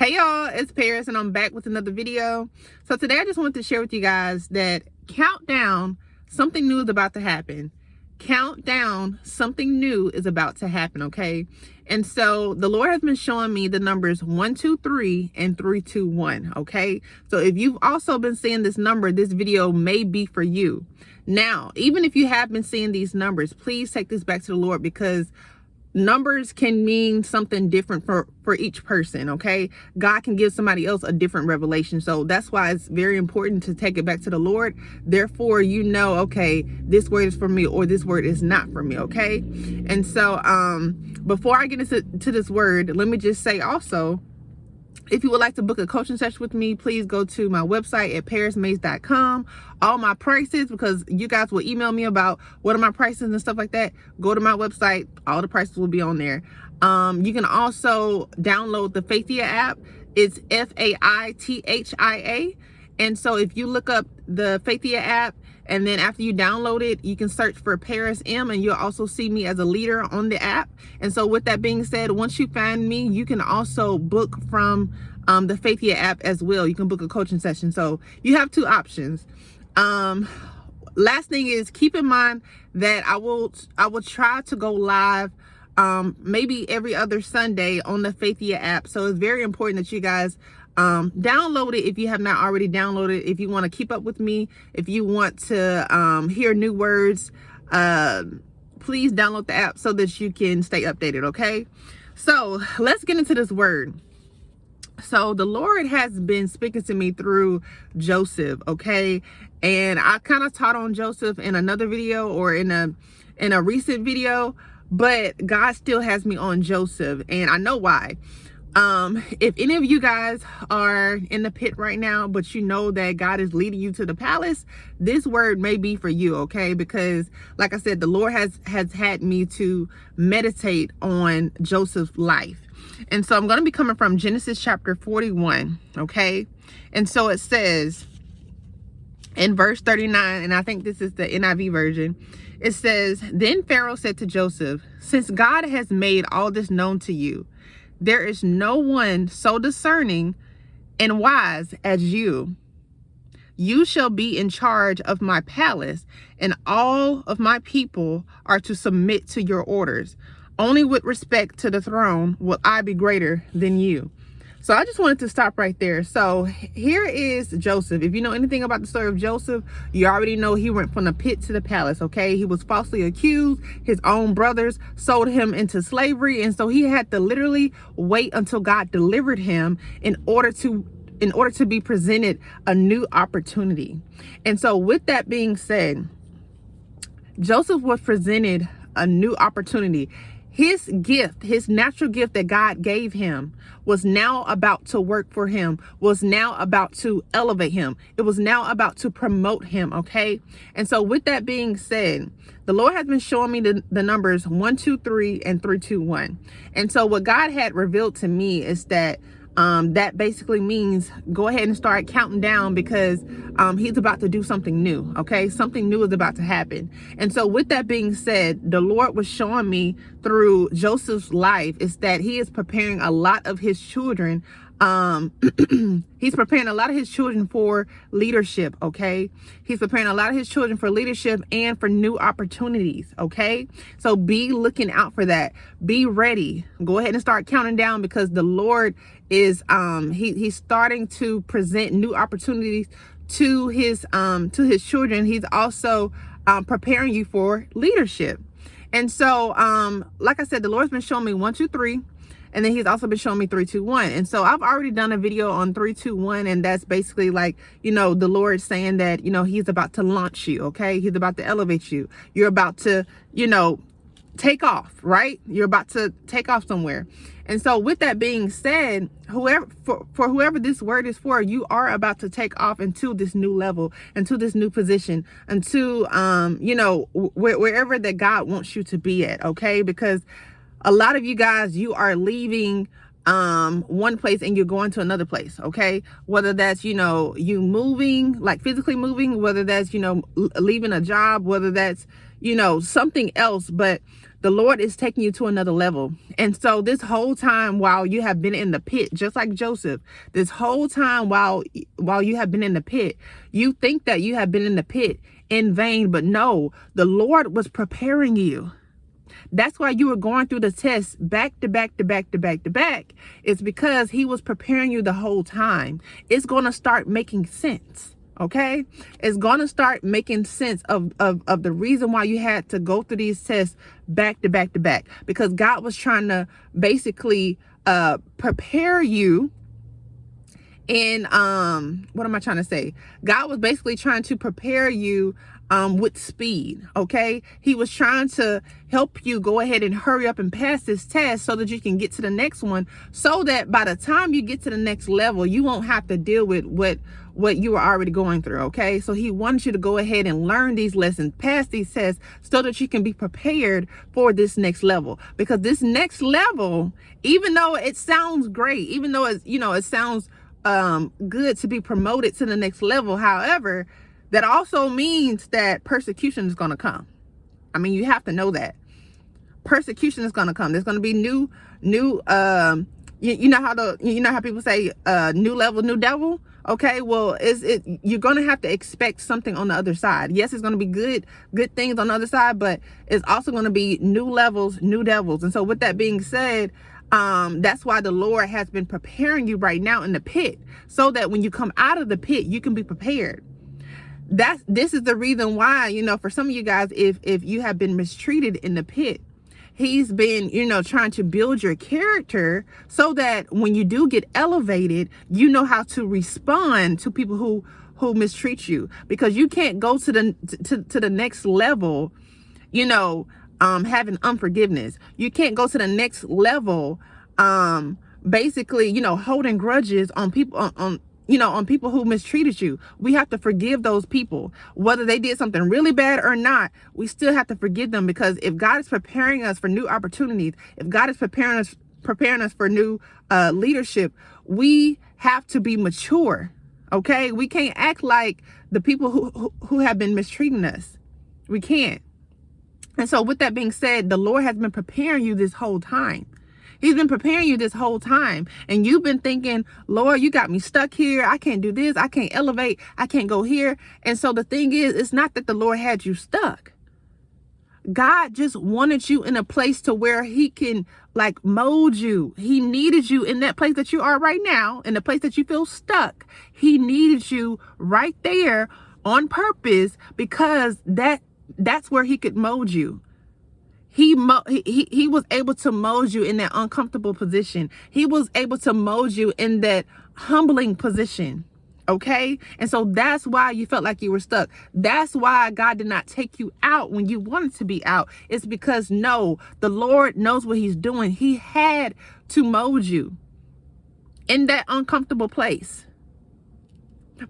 Hey y'all, it's Paris and I'm back with another video. So today I just wanted to share with you guys that countdown, something new is about to happen. Countdown, something new is about to happen, okay? And so the Lord has been showing me the numbers 1, 2, 3 and 3, 2, 1, okay? So if you've also been seeing this number, this video may be for you. Now, even if you have been seeing these numbers, please take this back to the Lord, because numbers can mean something different for each person, okay? God can give somebody else a different revelation. So that's why it's very important to take it back to the Lord. Therefore, you know, okay, this word is for me or this word is not for me, okay? And so before I get into this word, let me just say also, if you would like to book a coaching session with me, please go to my website at parismays.com. All my prices, because you guys will email me about what are my prices and stuff like that. Go to my website. All the prices will be on there. You can also download the Faithia app. It's Faithia. And so if you look up the Faithia app, and then after you download it, you can search for Paris M, and you'll also see me as a leader on the app. And so with that being said, once you find me, you can also book from the Faithia app as well. You can book a coaching session. So you have two options. Last thing is, keep in mind that I will try to go live maybe every other Sunday on the Faithia app. So it's very important that you guys download it if you have not already downloaded it. If you want to keep up with me, if you want to hear new words, please download the app so that you can stay updated, okay? So let's get into this word. So the Lord has been speaking to me through Joseph, okay? And I kind of taught on Joseph in another video or in a recent video, but God still has me on Joseph, and I know why. If any of you guys are in the pit right now, but you know that God is leading you to the palace, this word may be for you, okay? Because like I said, the Lord has had me to meditate on Joseph's life. And so I'm going to be coming from Genesis chapter 41, okay? And so it says in verse 39, and I think this is the NIV version, it says, "Then Pharaoh said to Joseph, 'Since God has made all this known to you, there is no one so discerning and wise as you. You shall be in charge of my palace, and all of my people are to submit to your orders. Only with respect to the throne will I be greater than you.'" So I just wanted to stop right there. So here is Joseph. If you know anything about the story of Joseph, you already know he went from the pit to the palace, okay? He was falsely accused. His own brothers sold him into slavery. And so he had to literally wait until God delivered him in order to be presented a new opportunity. And so with that being said, Joseph was presented a new opportunity. His gift, his natural gift that God gave him, was now about to work for him, was now about to elevate him. It was now about to promote him, okay? And so with that being said, the Lord has been showing me the numbers 1, 2, 3 and 3, 2, 1. And so what God had revealed to me is that that basically means go ahead and start counting down, because he's about to do something new, okay? Something new is about to happen. And so with that being said, the Lord was showing me through Joseph's life is that he is preparing a lot of his children. He's preparing a lot of his children for leadership, okay? He's preparing a lot of his children for leadership and for new opportunities, okay? So be looking out for that. Be ready. Go ahead and start counting down, because the Lord is he's starting to present new opportunities to his children. He's also preparing you for leadership. And so like I said, the Lord's been showing me 1, 2, 3. And then he's also been showing me 3, 2, 1. And so I've already done a video on 3, 2, 1. And that's basically like, you know, the Lord saying that, you know, he's about to launch you. Okay. He's about to elevate you. You're about to, you know, take off, right? You're about to take off somewhere. And so with that being said, whoever this word is for, you are about to take off into this new level, into this new position, into, you know, wherever that God wants you to be at. Okay. Because a lot of you guys, you are leaving one place and you're going to another place, okay? Whether that's, you know, you moving, like physically moving, whether that's, you know, leaving a job, whether that's, you know, something else. But The Lord is taking you to another level. And so this whole time while you have been in the pit, just like Joseph, this whole time while you have been in the pit, you think that you have been in the pit in vain, but no, the Lord was preparing you. That's why you were going through the test back to back to back to back to back. It's because he was preparing you the whole time. It's going to start making sense. Okay, it's going to start making sense of the reason why you had to go through these tests back to back to back, because God was trying to basically prepare you. And what am I trying to say? God was basically trying to prepare you with speed. Okay, he was trying to help you go ahead and hurry up and pass this test so that you can get to the next one, so that by the time you get to the next level, you won't have to deal with what you were already going through. Okay, so he wants you to go ahead and learn these lessons, pass these tests, so that you can be prepared for this next level. Because this next level, even though it sounds great, even though it's, it sounds good to be promoted to the next level, however, that also means that persecution is going to come. I mean, you have to know that persecution is going to come. There's going to be new you know how people say new level, new devil. Okay, well, you're going to have to expect something on the other side. Yes, it's going to be good things on the other side, but it's also going to be new levels, new devils. And so with that being said, that's why the Lord has been preparing you right now in the pit, so that when you come out of the pit, you can be prepared. This is the reason why, for some of you guys, if you have been mistreated in the pit, he's been, trying to build your character so that when you do get elevated, you know how to respond to people who mistreat you, because you can't go to the next level, having unforgiveness. You can't go to the next level, basically, holding grudges on people, on people who mistreated you. We have to forgive those people, whether they did something really bad or not. We still have to forgive them, because if God is preparing us for new opportunities, if God is preparing us for new leadership, we have to be mature. Okay, we can't act like the people who have been mistreating us. We can't. And so with that being said, the Lord has been preparing you this whole time. He's been preparing you this whole time. And you've been thinking, Lord, you got me stuck here. I can't do this. I can't elevate. I can't go here. And so the thing is, it's not that the Lord had you stuck. God just wanted you in a place to where he can mold you. He needed you in that place that you are right now, in the place that you feel stuck. He needed you right there on purpose, because that's where he could mold you. He was able to mold you in that uncomfortable position. He was able to mold you in that humbling position. Okay? And so that's why you felt like you were stuck. That's why God did not take you out when you wanted to be out. It's because, no, the Lord knows what he's doing. He had to mold you in that uncomfortable place.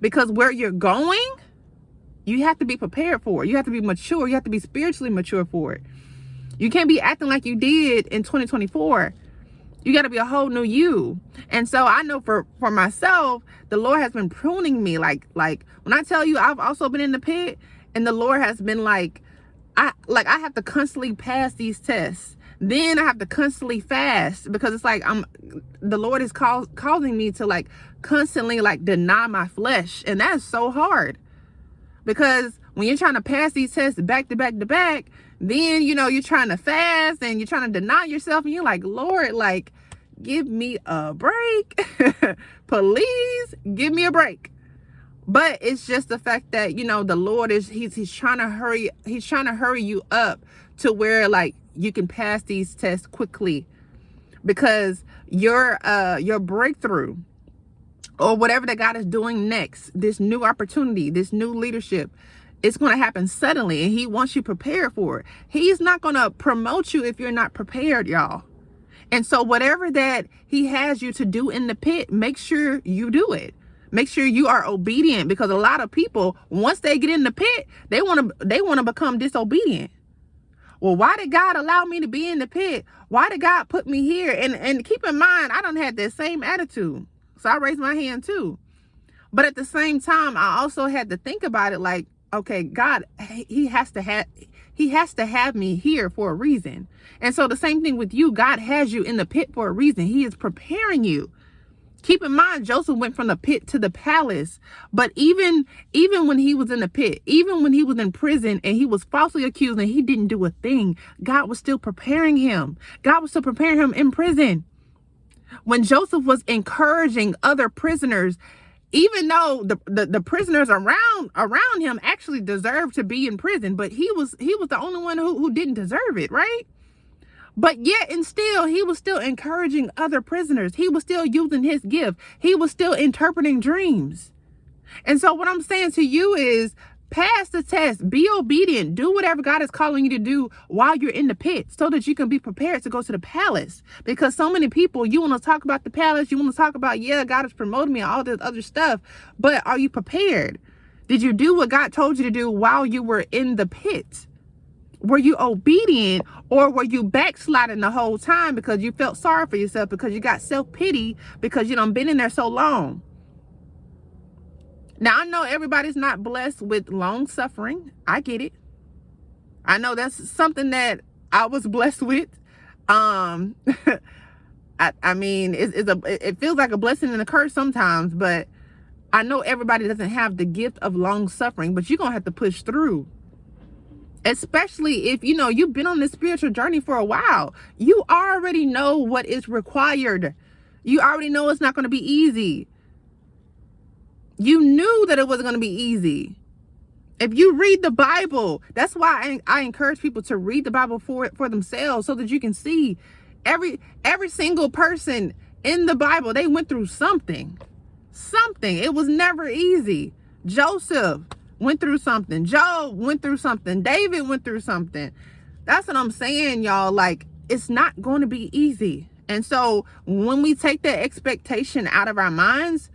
Because where you're going, you have to be prepared for it. You have to be mature. You have to be spiritually mature for it. You can't be acting like you did in 2024. You got to be a whole new you. And so I know for myself, the Lord has been pruning me. Like when I tell you, I've also been in the pit, and the Lord has been I have to constantly pass these tests. Then I have to constantly fast, because it's the Lord is causing me to constantly deny my flesh. And that's so hard, because when you're trying to pass these tests back to back to back, then, you're trying to fast and you're trying to deny yourself, and you're like, Lord, give me a break. Please give me a break. But it's just the fact that, the Lord he's trying to hurry you up to where you can pass these tests quickly, because your breakthrough, or whatever that God is doing next, this new opportunity, this new leadership, it's going to happen suddenly, and he wants you prepared for it. He's not going to promote you if you're not prepared, y'all. And so whatever that he has you to do in the pit, make sure you do it. Make sure you are obedient, because a lot of people, once they get in the pit, they want to become disobedient. Well, why did God allow me to be in the pit? Why did God put me here? And keep in mind, I done had that same attitude. So I raised my hand too. But at the same time, I also had to think about it okay, God, he has He has to have me here for a reason. And so the same thing with you. God has you in the pit for a reason. He is preparing you. Keep in mind, Joseph went from the pit to the palace. But even when he was in the pit, even when he was in prison and he was falsely accused and he didn't do a thing, God was still preparing him. God was still preparing him in prison. When Joseph was encouraging other prisoners, even though the prisoners around him actually deserved to be in prison, but he was the only one who didn't deserve it, right? But yet and still, he was still encouraging other prisoners. He was still using his gift. He was still interpreting dreams. And so what I'm saying to you is, pass the test, be obedient, do whatever God is calling you to do while you're in the pit so that you can be prepared to go to the palace. Because so many people, you want to talk about the palace, you want to talk about, yeah, God has promoted me and all this other stuff, but are you prepared? Did you do what God told you to do while you were in the pit? Were you obedient, or were you backsliding the whole time because you felt sorry for yourself, because you got self-pity because you done been in there so long? Now, I know everybody's not blessed with long suffering. I get it. I know that's something that I was blessed with. I mean, it feels like a blessing and a curse sometimes, but I know everybody doesn't have the gift of long suffering, but you're going to have to push through. Especially if, you know, you've been on this spiritual journey for a while. You already know what is required. You already know it's not going to be easy. You knew that it wasn't going to be easy. If you read the Bible, that's why I encourage people to read the Bible for themselves, so that you can see every single person in the Bible, they went through something. It was never easy. Joseph went through something. Job went through something. David went through something. That's what I'm saying, y'all. Like, it's not going to be easy. And so when we take that expectation out of our minds,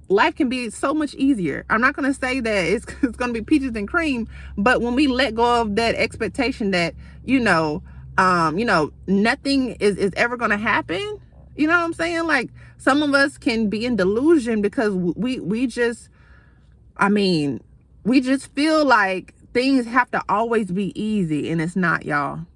life can be so much easier. I'm not going to say that it's going to be peaches and cream, but when we let go of that expectation that, nothing is ever going to happen, you know what I'm saying? Like, some of us can be in delusion because we just feel like things have to always be easy, and it's not, y'all.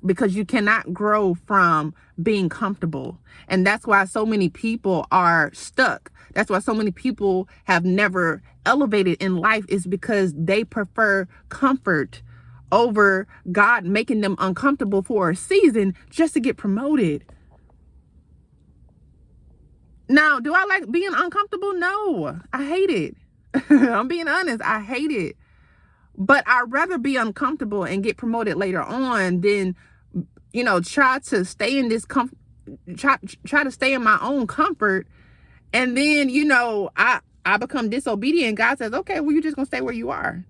Because you cannot grow from being comfortable. And that's why so many people are stuck. That's why so many people have never elevated in life, is because they prefer comfort over God making them uncomfortable for a season just to get promoted. Now, do I like being uncomfortable? No, I hate it. I'm being honest. I hate it. But I'd rather be uncomfortable and get promoted later on than, try to stay in this try to stay in my own comfort. And then, I become disobedient. God says, okay, well, you're just going to stay where you are.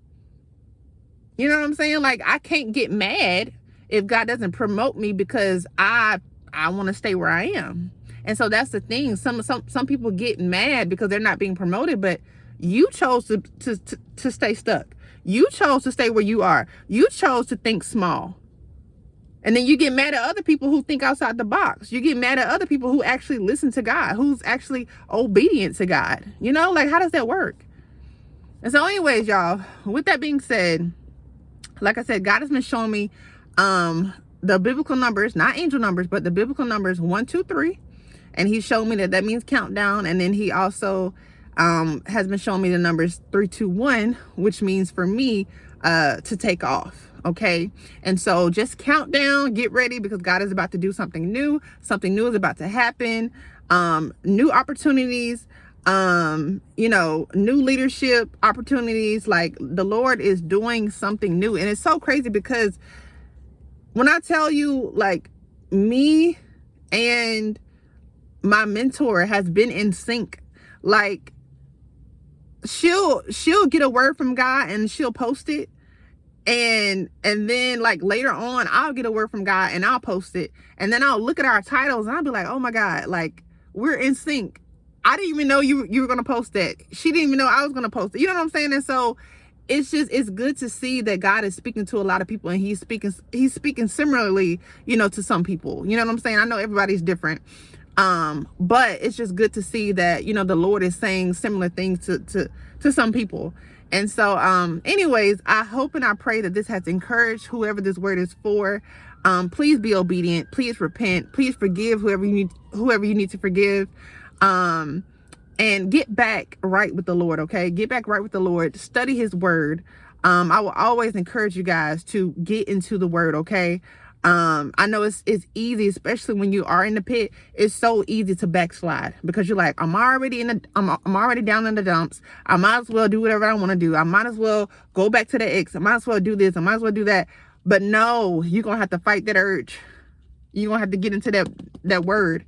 You know what I'm saying? Like, I can't get mad if God doesn't promote me because I want to stay where I am. And so that's the thing. Some people get mad because they're not being promoted, but you chose to stay stuck. You chose to stay where you are. You chose to think small. And then you get mad at other people who think outside the box. You get mad at other people who actually listen to God, who's actually obedient to God. Like, how does that work? And so anyways, y'all, with that being said, like I said, God has been showing me the biblical numbers, not angel numbers, but the biblical numbers 1, 2, 3. And he showed me that means countdown. And then he also has been showing me the numbers 3, 2, 1, which means for me to take off. Okay. And so just count down, get ready, because God is about to do something new. Something new is about to happen. New opportunities, new leadership opportunities. Like, the Lord is doing something new. And it's so crazy because when I tell you, like, me and my mentor has been in sync. Like, she'll get a word from God and she'll post it. And then, like, later on, I'll get a word from God and I'll post it. And then I'll look at our titles and I'll be like, oh my God, like, we're in sync. I didn't even know you were going to post that. She didn't even know I was going to post it. You know what I'm saying? And so it's good to see that God is speaking to a lot of people, and he's speaking similarly, to some people. You know what I'm saying? I know everybody's different. But it's just good to see that, the Lord is saying similar things to some people. And so anyways, I hope and I pray that this has encouraged whoever this word is for. Please be obedient, please repent, please forgive whoever you need to forgive, and get back right with the Lord. Okay, get back right with the Lord. Study his word. I will always encourage you guys to get into the word. Okay, I know it's easy, especially when you are in the pit. It's so easy to backslide because you're like, I'm already down in the dumps. I might as well do whatever I want to do. I might as well go back to the ex. I might as well do this. I might as well do that. But no, you're gonna have to fight that urge. You're gonna have to get into that word.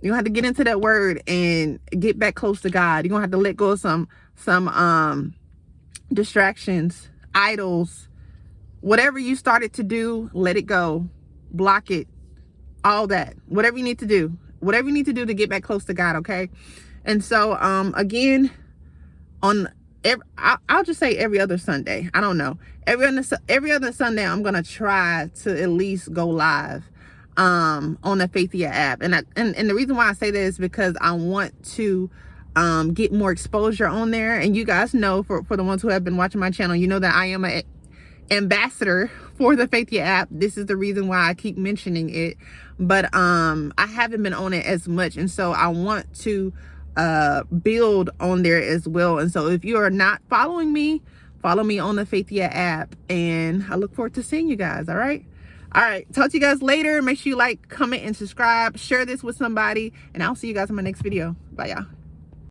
You're gonna have to get into that word and get back close to God. You're gonna have to let go of some distractions, idols. Whatever you started to do, let it go. Block it. All that. Whatever you need to do. Whatever you need to do to get back close to God, okay? And so, again, I'll just say every other Sunday. I don't know. Every other Sunday, I'm going to try to at least go live on the Faithia app. And the reason why I say that is because I want to get more exposure on there. And you guys know, for the ones who have been watching my channel, you know that I am a ambassador for the Faithia app. This is the reason why I keep mentioning it, but I haven't been on it as much, and so I want to build on there as well. And so if you are not following me, follow me on the Faithia app, and I look forward to seeing you guys. All right, talk to you guys later. Make sure you like, comment, and subscribe. Share this with somebody, and I'll see you guys in my next video. Bye, y'all.